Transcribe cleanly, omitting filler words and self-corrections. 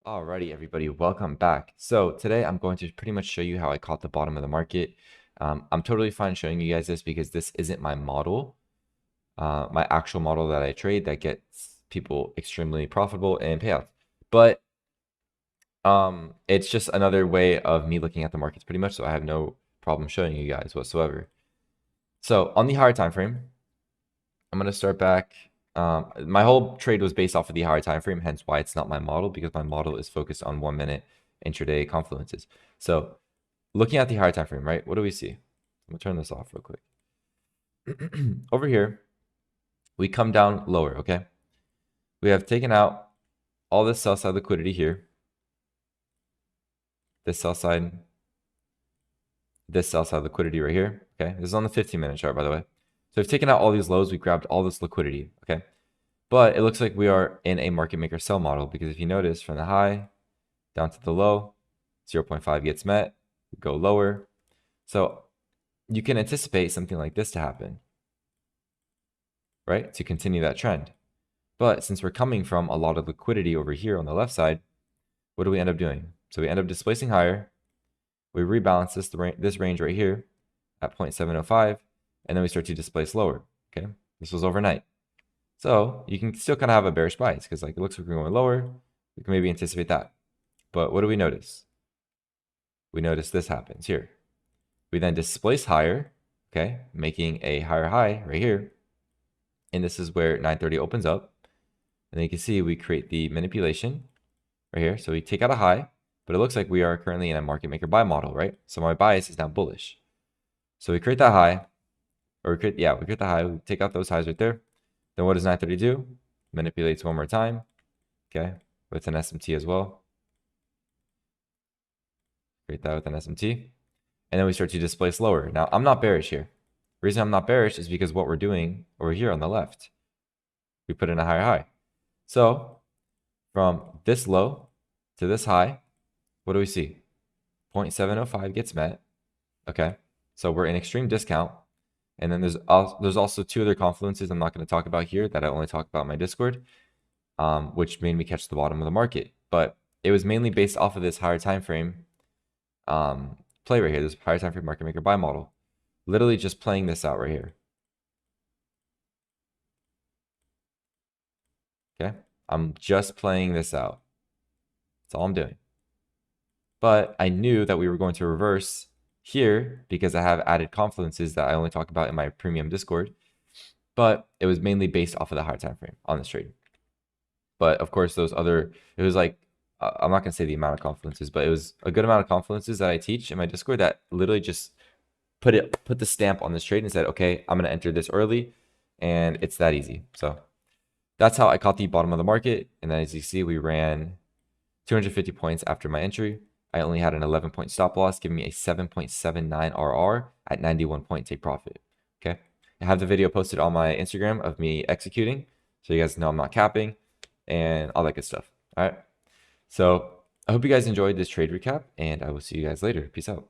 Alrighty, everybody, welcome back. So today I'm going to pretty much show you how I caught the bottom of the market. I'm totally fine showing you guys this because this isn't my model, my actual model that I trade that gets people extremely profitable and payouts. But it's just another way of me looking at the markets pretty much, so I have no problem showing you guys whatsoever. So on the higher time frame, I'm gonna start back. My whole trade was based off of the higher time frame, hence why it's not my model, because my model is focused on 1 minute intraday confluences. So looking at the higher time frame, right? What do we see? I'm gonna turn this off real quick. Over here, we come down lower, okay? We have taken out all this sell side liquidity here. This sell side liquidity right here. Okay, this is on the 15-minute chart, by the way. So we've taken out all these lows, we grabbed all this liquidity. Okay, but it looks like we are in a market maker sell model, because if you notice, from the high down to the low, 0.5 gets met, we go lower. So you can anticipate something like this to happen, right, to continue that trend. But since we're coming from a lot of liquidity over here on the left side, what do we end up doing? So we end up displacing higher. We rebalance this range right here at 0.705, and then we start to displace lower. Okay, this was overnight. So you can still kind of have a bearish bias, because like it looks like we're going lower. We can maybe anticipate that. But what do we notice? We notice this happens here. We then displace higher, okay, making a higher high right here. And this is where 930 opens up. And then you can see we create the manipulation right here. So we take out a high, but it looks like we are currently in a market maker buy model, right? So my bias is now bullish. So we create that high, or we create the high, we take out those highs right there. Then what does 930 do? Manipulates one more time, okay, with an SMT as well. Create that with an SMT. And then we start to displace lower. Now, I'm not bearish here. The reason I'm not bearish is because what we're doing over here on the left, we put in a higher high. So from this low to this high, what do we see? 0.705 gets met. Okay, so we're in extreme discount. And then there's also two other confluences I'm not going to talk about here that I only talk about in my Discord, which made me catch the bottom of the market. But it was mainly based off of this higher time frame play right here, this higher time frame market maker buy model. Literally just playing this out right here. Okay, I'm just playing this out. That's all I'm doing. But I knew that we were going to reverse here because I have added confluences that I only talk about in my premium Discord. But it was mainly based off of the higher time frame on this trade. But of course, it was like, I'm not gonna say the amount of confluences, but it was a good amount of confluences that I teach in my Discord that literally just put the stamp on this trade and said, okay, I'm gonna enter this early, and it's that easy. So that's how I caught the bottom of the market. And then as you see, we ran 250 points after my entry. I only had an 11-point stop loss, giving me a 7.79 RR at 91 point take profit. Okay, I have the video posted on my Instagram of me executing, so you guys know I'm not capping and all that good stuff. All right, so I hope you guys enjoyed this trade recap, and I will see you guys later. Peace out.